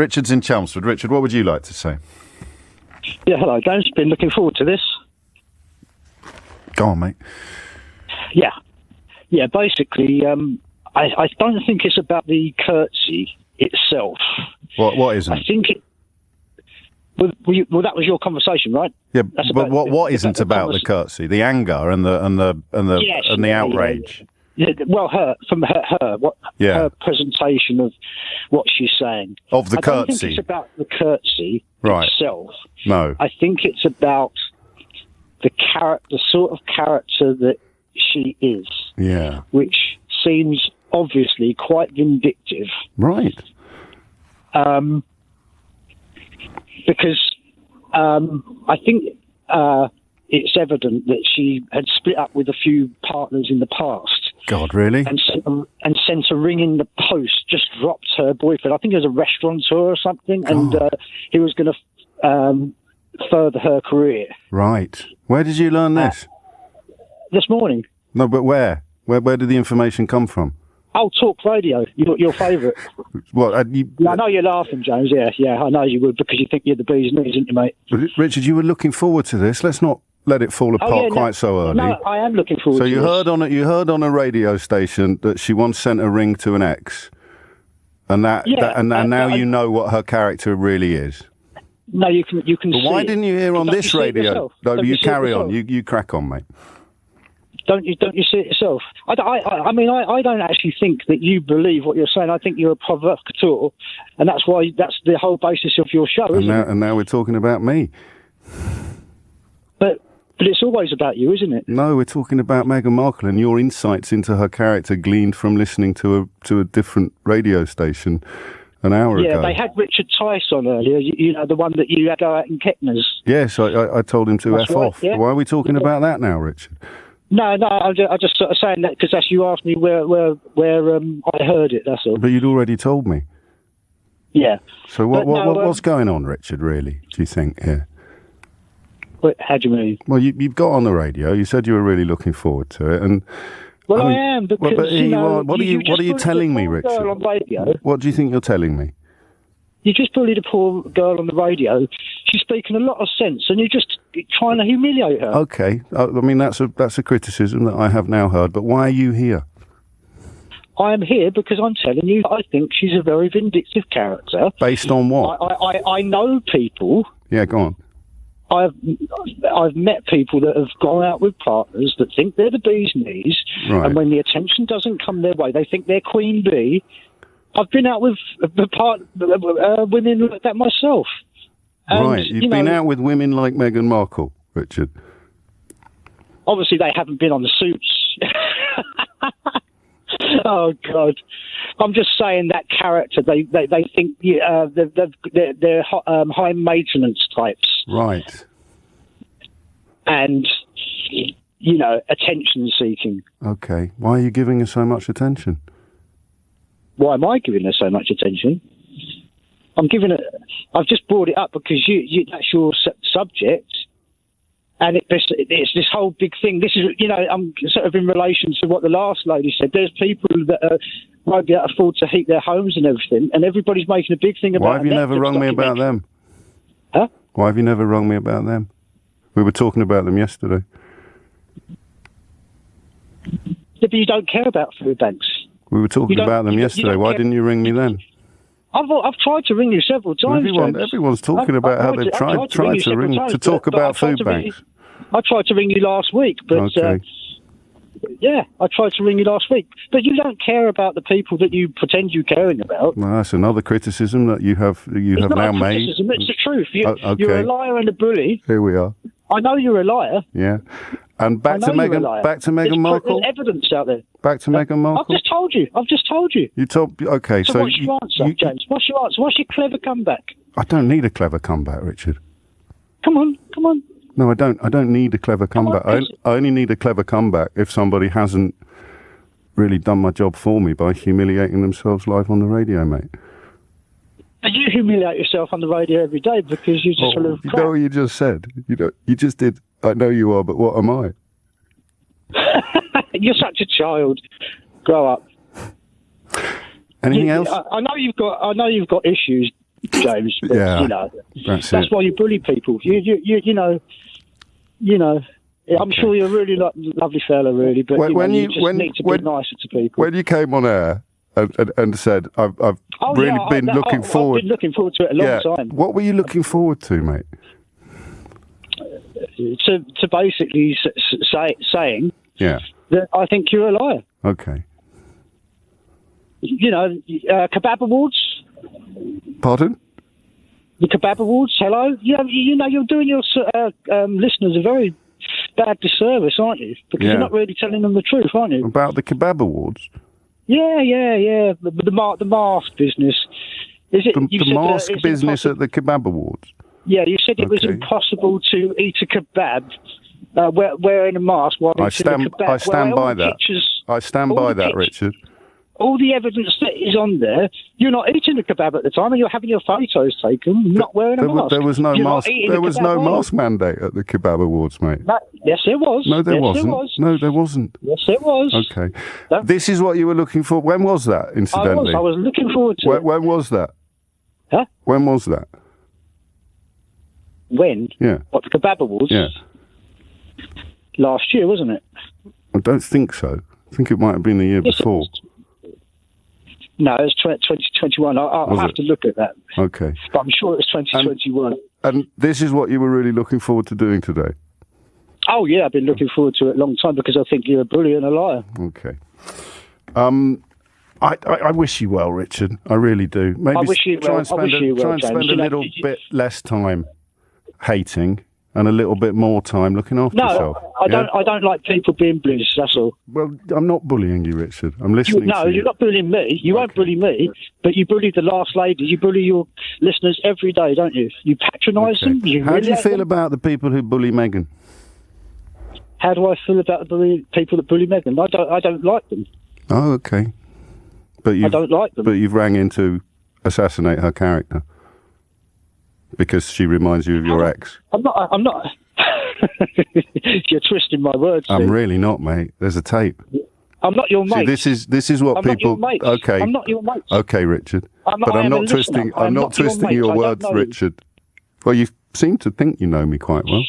Richard's in Chelmsford. Richard, what would you like to say? Yeah, hello, James. Been looking forward to this. Go on, mate. Yeah. Basically, I don't think it's about the curtsy itself. What isn't? I think it. Well, that was your conversation, right? Yeah, but what isn't about the curtsy? The anger and the outrage. Yeah, well, her presentation of what she's saying. Of the curtsy. I don't think it's about the curtsy itself. No. I think it's about the sort of character that she is. Yeah. Which seems obviously quite vindictive. Right. Because I think it's evident that she had split up with a few partners in the past. God, really? And sent a ring in the post, just dropped her boyfriend. I think it was a restaurateur or something, and he was going to further her career. Right. Where did you learn this? This morning. No, but where? Where did the information come from? Oh, Talk Radio, your favourite. What? I know you're laughing, James. Yeah, I know you would, because you think you're the bee's knees, aren't you, mate? Richard, you were looking forward to this. Let's not let it fall apart quite so early. No, I am looking forward to this. So you heard on a radio station that she once sent a ring to an ex, and now you know what her character really is. No, you can. But why didn't you hear on this radio? No, you carry on. You crack on, mate. Don't you see it yourself? I mean, I don't actually think that you believe what you're saying. I think you're a provocateur, and that's the whole basis of your show, isn't it? And now we're talking about me. But it's always about you, isn't it? No, we're talking about Meghan Markle and your insights into her character gleaned from listening to a different radio station an hour ago. Yeah, they had Richard Tice on earlier, you know, the one that you had out in Keckner's. Yes, I told him to F off. Yeah. Why are we talking about that now, Richard? No, I'm just sort of saying that because you asked me where I heard it, that's all. But you'd already told me. Yeah. So what's going on, Richard, really, do you think, here? How do you mean? Well, you've got on the radio. You said you were really looking forward to it, and well, I am because what are you telling me, Richard? On radio. What do you think you're telling me? You just bullied a poor girl on the radio. She's speaking a lot of sense, and you're just trying to humiliate her. Okay, I mean that's a criticism that I have now heard. But why are you here? I am here because I'm telling you I think she's a very vindictive character. Based on what? I know people. Yeah, go on. I've met people that have gone out with partners that think they're the bee's knees, right. And when the attention doesn't come their way, they think they're queen bee. I've been out with women like that myself. And, right, you've been out with women like Meghan Markle, Richard. Obviously, they haven't been on the Suits. Oh God! I'm just saying that character. They think they're high maintenance types, right? And attention seeking. Okay, why are you giving her so much attention? Why am I giving her so much attention? I've just brought it up because that's your subject. And it's this whole big thing. This is, I'm sort of in relation to what the last lady said. There's people that won't be able to afford to heat their homes and everything, and everybody's making a big thing about it. Why have you never rung me about them? Huh? Why have you never rung me about them? We were talking about them yesterday. Yeah, but you don't care about food banks. We were talking about them yesterday. Why didn't you ring me then? I've tried to ring you several times. Everyone's talking about how they've tried to talk about food banks. I tried to ring you last week, but okay. I tried to ring you last week. But you don't care about the people that you pretend you're caring about. Well, that's another criticism that you have now made. It's the truth. Okay. You're a liar and a bully. Here we are. I know you're a liar. Yeah. And back to Meghan Markle. There's evidence out there. Back to Meghan Markle. I've just told you. You told. Okay. So what's your answer, James? What's your answer? What's your clever comeback? I don't need a clever comeback, Richard. Come on. No, I don't. I don't need a clever comeback. I only need a clever comeback if somebody hasn't really done my job for me by humiliating themselves live on the radio, mate. And you humiliate yourself on the radio every day because you just sort of. You know what you just said. You just did. I know you are, but what am I? You're such a child. Grow up. Anything else? I know you've got issues, James. But, Yeah, you know, that's why you bully people. You know. I'm sure you're a really lovely fella, really, but you just need to be nicer to people. When you came on air and said, I've really been looking forward... I've been looking forward to it a long time. What were you looking forward to, mate? To basically saying that I think you're a liar. Okay. You know, Kebab Awards. Pardon? The Kebab Awards, hello? You know, you're doing your listeners a very bad disservice, aren't you? Because you're not really telling them the truth, aren't you? About the Kebab Awards? Yeah. The mask business. Is it the mask business at the Kebab Awards? Yeah, you said it was impossible to eat a kebab wearing a mask while eating a kebab. I stand by that. I stand by that, Richard. All the evidence that is on there, you're not eating a kebab at the time, and you're having your photos taken, not wearing a mask. There was no mask. There was no mask mandate at the Kebab Awards, mate. Yes, there was. No, there wasn't. No, there wasn't. Yes, it was. Okay. This is what you were looking for. When was that, incidentally? I was looking forward to it. When was that? Huh? When was that? When? Yeah. What, the Kebab Awards? Yeah. Last year, wasn't it? I don't think so. I think it might have been the year before. No, it was 2021. I'll have to look at that. Okay. But I'm sure it was 2021. And this is what you were really looking forward to doing today? Oh, yeah, I've been looking forward to it a long time because I think you're a bully and a liar. Okay. I wish you well, Richard. I really do. Maybe I wish you well. Try and spend a little bit less time hating and a little bit more time looking after yourself. No, I don't like people being bullies, that's all. Well, I'm not bullying you, Richard. I'm listening to you. You're not bullying me. You won't bully me, but you bully the last lady. You bully your listeners every day, don't you? You patronise them. How do you feel about the people who bully Meghan? How do I feel about the people that bully Meghan? I don't like them. Oh, okay. But I don't like them. But you've rang in to assassinate her character because she reminds you of your ex. I'm not. You're twisting my words. I'm really not, mate. There's a tape. I'm not your mate. See, this is what people. Okay. I'm not your mate. Okay, Richard. I'm not twisting your words, Richard. Well, you seem to think you know me quite well.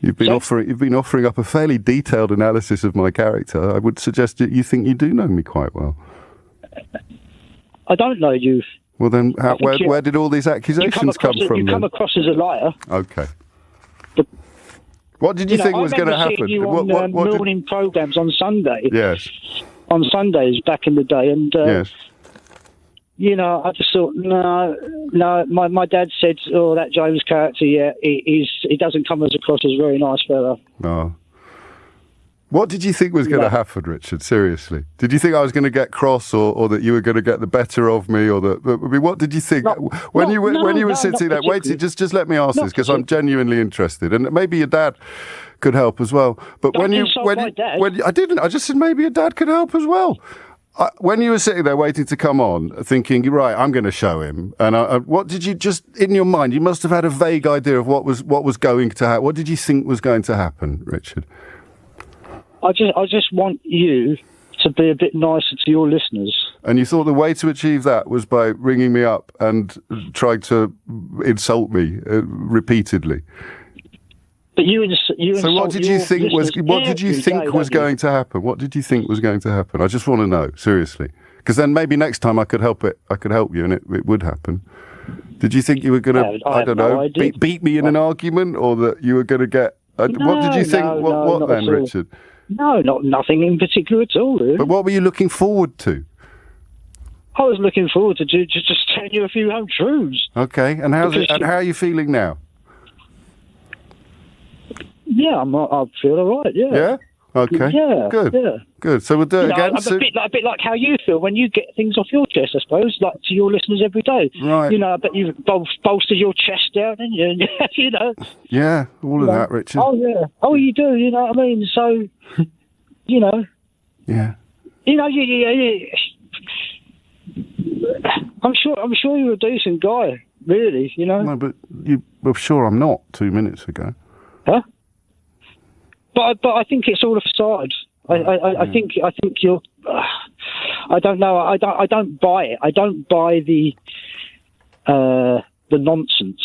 You've been offering up a fairly detailed analysis of my character. I would suggest that you think you do know me quite well. I don't know you. Well, then, where did all these accusations come from? You come across as a liar. Okay. But, what did you think was going to happen? You on morning programmes on Sunday. Yes. On Sundays back in the day, and yes. You know, I just thought, no. My dad said, "Oh, that James character, he doesn't come across as a very nice fella." No. What did you think was going to happen, Richard? Seriously, did you think I was going to get cross, or that you were going to get the better of me, or that? I mean, what did you think when you were sitting there? Wait, just let me ask this because I'm genuinely interested, and maybe your dad could help as well. But when I didn't, I just said maybe your dad could help as well. When you were sitting there waiting to come on, thinking, right, I'm going to show him, and what did you just in your mind? You must have had a vague idea of what was going to happen. What did you think was going to happen, Richard? I just want you to be a bit nicer to your listeners. And you thought the way to achieve that was by ringing me up and trying to insult me repeatedly. But you so what did you think was going to happen? What did you think was going to happen? I just want to know, seriously, because then maybe next time I could help you, and it would happen. Did you think you were going to, I don't know, beat me in an argument, or that you were going to get? What did you think? What then, Richard? No, nothing in particular at all. Really. But what were you looking forward to? I was looking forward to just telling you a few home truths. Okay, and how are you feeling now? Yeah, I feel all right. Yeah. Yeah. Okay. Yeah. Good. Yeah. Good. So we'll do it again. A bit like how you feel when you get things off your chest, I suppose, like to your listeners every day. Right. You know, I bet you've bolstered your chest down, and you know. Yeah, all of that, Richard. Oh yeah. Oh, you do. You know what I mean? So, you know. Yeah. You know, I'm sure you're a decent guy, really. You know. No, but you were sure I'm not 2 minutes ago. Huh? But I think it's all a facade. I think you're. I don't know. I don't buy it. I don't buy the the nonsense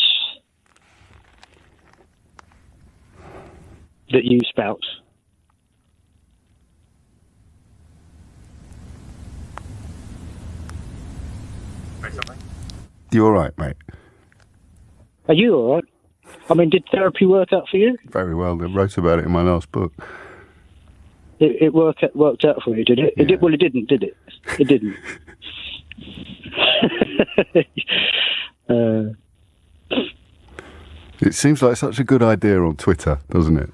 that you spout. You all right, mate? Are you all right? I mean, did therapy work out for you? Very well. I wrote about it in my last book. It worked out for you, did it? Yeah. Well, it didn't, did it? It didn't. It seems like such a good idea on Twitter, doesn't it?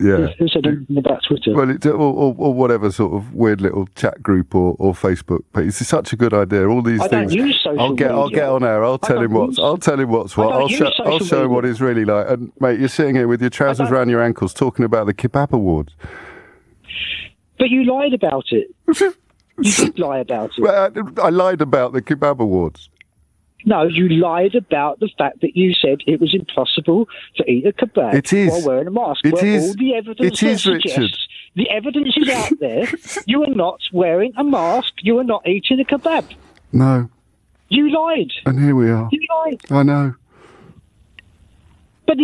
Yeah. Who said anything about Twitter? Well, or whatever sort of weird little chat group or Facebook. But it's such a good idea. All these I things. don't use social media. I'll get on air. I'll tell him what's what. I'll show him what he's really like. And mate, you're sitting here with your trousers around your ankles, talking about the Kebab Awards. But you lied about it. You did lie about it. Well, I lied about the Kebab Awards. No, you lied about the fact that you said it was impossible to eat a kebab while wearing a mask. It is. All the evidence Richard. suggests, the evidence is out there. You are not wearing a mask. You are not eating a kebab. No. You lied. And here we are. You lied. I know. But,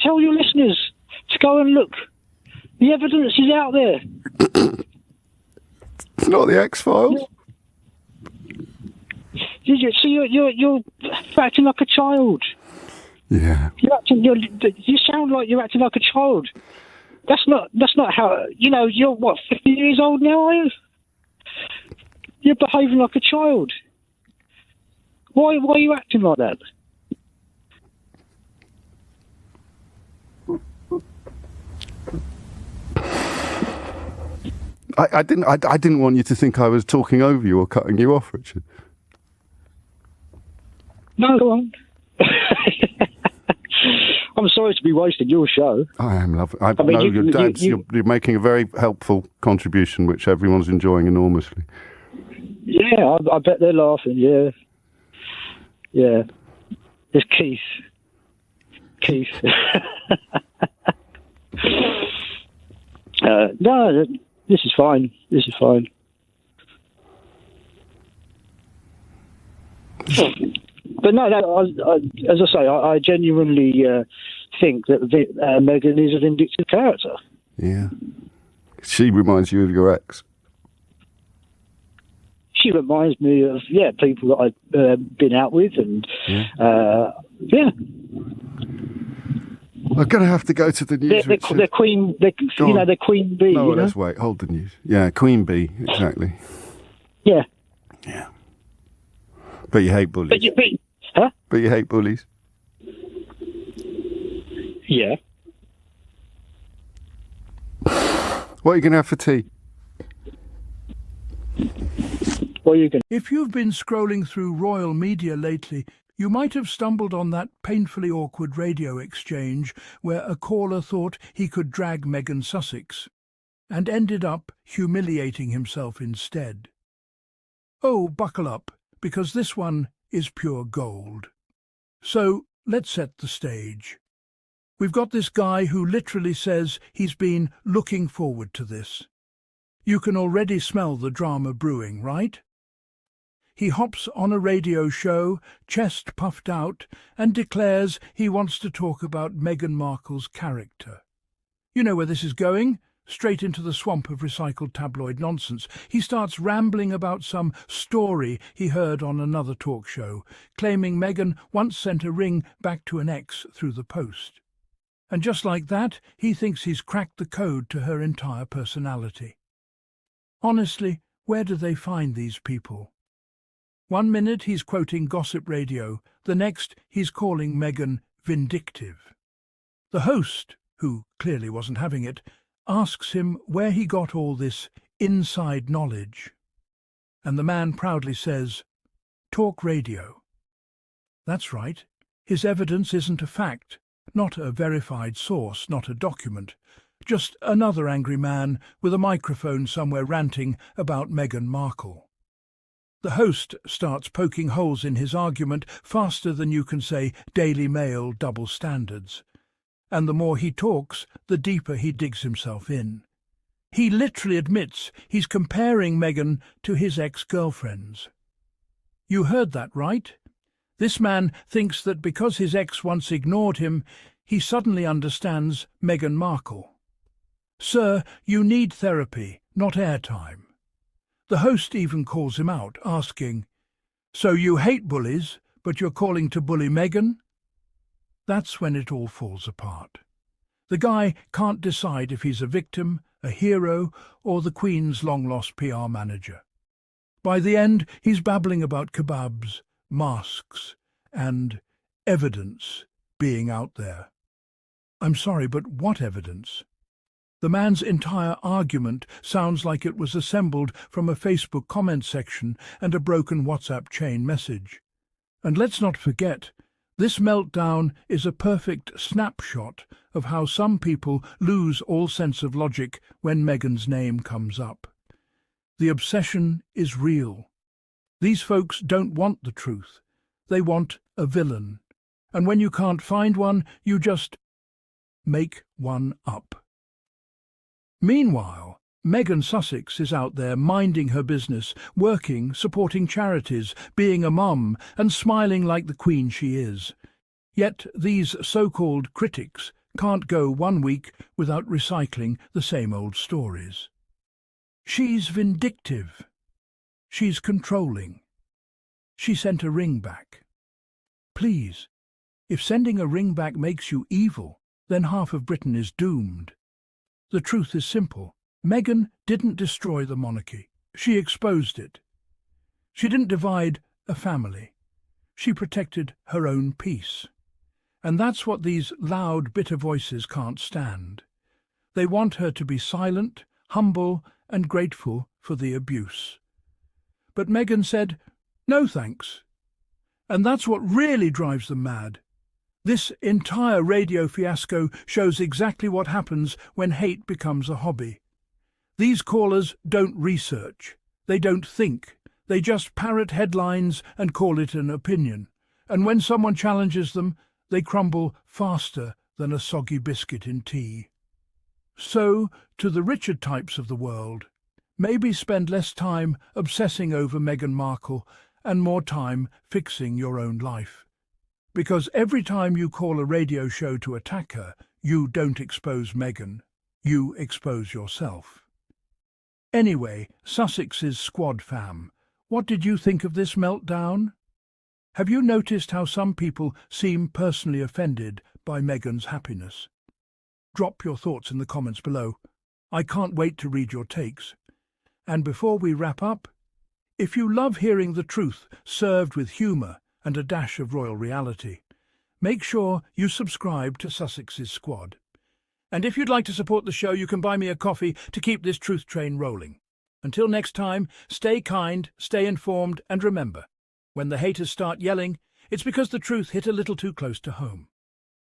tell your listeners to go and look. The evidence is out there. It's not the X-Files. So you're acting like a child. Yeah. You sound like you're acting like a child. That's not how. You're what, 50 years old now, are you? You're behaving like a child. Why are you acting like that? I didn't want you to think I was talking over you or cutting you off, Richard. No, go on. I'm sorry to be wasting your show. I am loving. I know you're making a very helpful contribution, which everyone's enjoying enormously. Yeah, I bet they're laughing. Yeah. It's Keith. No, this is fine. But no, as I say, I genuinely think that Meghan is a vindictive character. Yeah. She reminds you of your ex. She reminds me of, people that I've been out with, and, I'm going to have to go to the news. They're Queen Bee. No, let's wait. Hold the news. Yeah, Queen Bee, exactly. Yeah. Yeah. But you hate bullies. But you hate bullies. Yeah. What are you going to have for tea? If you've been scrolling through royal media lately, you might have stumbled on that painfully awkward radio exchange where a caller thought he could drag Meghan Sussex and ended up humiliating himself instead. Oh, buckle up, because this one is pure gold. So let's set the stage. We've got this guy who literally says he's been looking forward to this. You can already smell the drama brewing, right? He hops on a radio show, chest puffed out, and declares he wants to talk about Meghan Markle's character. You know where this is going? Straight into the swamp of recycled tabloid nonsense. He starts rambling about some story he heard on another talk show, claiming Meghan once sent a ring back to an ex through the post. And just like that, he thinks he's cracked the code to her entire personality. Honestly, where do they find these people? 1 minute he's quoting gossip radio, the next he's calling Meghan vindictive. The host, who clearly wasn't having it, asks him where he got all this inside knowledge. And the man proudly says, "Talk radio." That's right, his evidence isn't a fact, not a verified source, not a document, just another angry man with a microphone somewhere ranting about Meghan Markle. The host starts poking holes in his argument faster than you can say Daily Mail double standards. And the more he talks, the deeper he digs himself in. He literally admits he's comparing Meghan to his ex-girlfriends. You heard that right? This man thinks that because his ex once ignored him, he suddenly understands Meghan Markle. Sir, you need therapy, not airtime. The host even calls him out, asking, "So you hate bullies, but you're calling to bully Meghan?" That's when it all falls apart. The guy can't decide if he's a victim, a hero, or the Queen's long-lost PR manager. By the end, he's babbling about kebabs, masks, and evidence being out there. I'm sorry, but what evidence? The man's entire argument sounds like it was assembled from a Facebook comment section and a broken WhatsApp chain message. And let's not forget, this meltdown is a perfect snapshot of how some people lose all sense of logic when Meghan's name comes up. The obsession is real. These folks don't want the truth. They want a villain. And when you can't find one, you just make one up. Meanwhile, Meghan Sussex is out there minding her business, working, supporting charities, being a mum, and smiling like the queen she is. Yet these so-called critics can't go 1 week without recycling the same old stories. She's vindictive. She's controlling. She sent a ring back. Please, if sending a ring back makes you evil, then half of Britain is doomed. The truth is simple. Meghan didn't destroy the monarchy. She exposed it. She didn't divide a family. She protected her own peace. And that's what these loud, bitter voices can't stand. They want her to be silent, humble, and grateful for the abuse. But Meghan said, "No thanks." And that's what really drives them mad. This entire radio fiasco shows exactly what happens when hate becomes a hobby. These callers don't research. They don't think. They just parrot headlines and call it an opinion. And when someone challenges them, they crumble faster than a soggy biscuit in tea. So, to the richer types of the world, maybe spend less time obsessing over Meghan Markle and more time fixing your own life. Because every time you call a radio show to attack her, you don't expose Meghan, you expose yourself. Anyway, Sussexes Squad fam, what did you think of this meltdown? Have you noticed how some people seem personally offended by Meghan's happiness? Drop your thoughts in the comments below. I can't wait to read your takes. And before we wrap up, if you love hearing the truth served with humour and a dash of royal reality, make sure you subscribe to Sussexes Squad. And if you'd like to support the show, you can buy me a coffee to keep this truth train rolling. Until next time, stay kind, stay informed, and remember, when the haters start yelling, it's because the truth hit a little too close to home.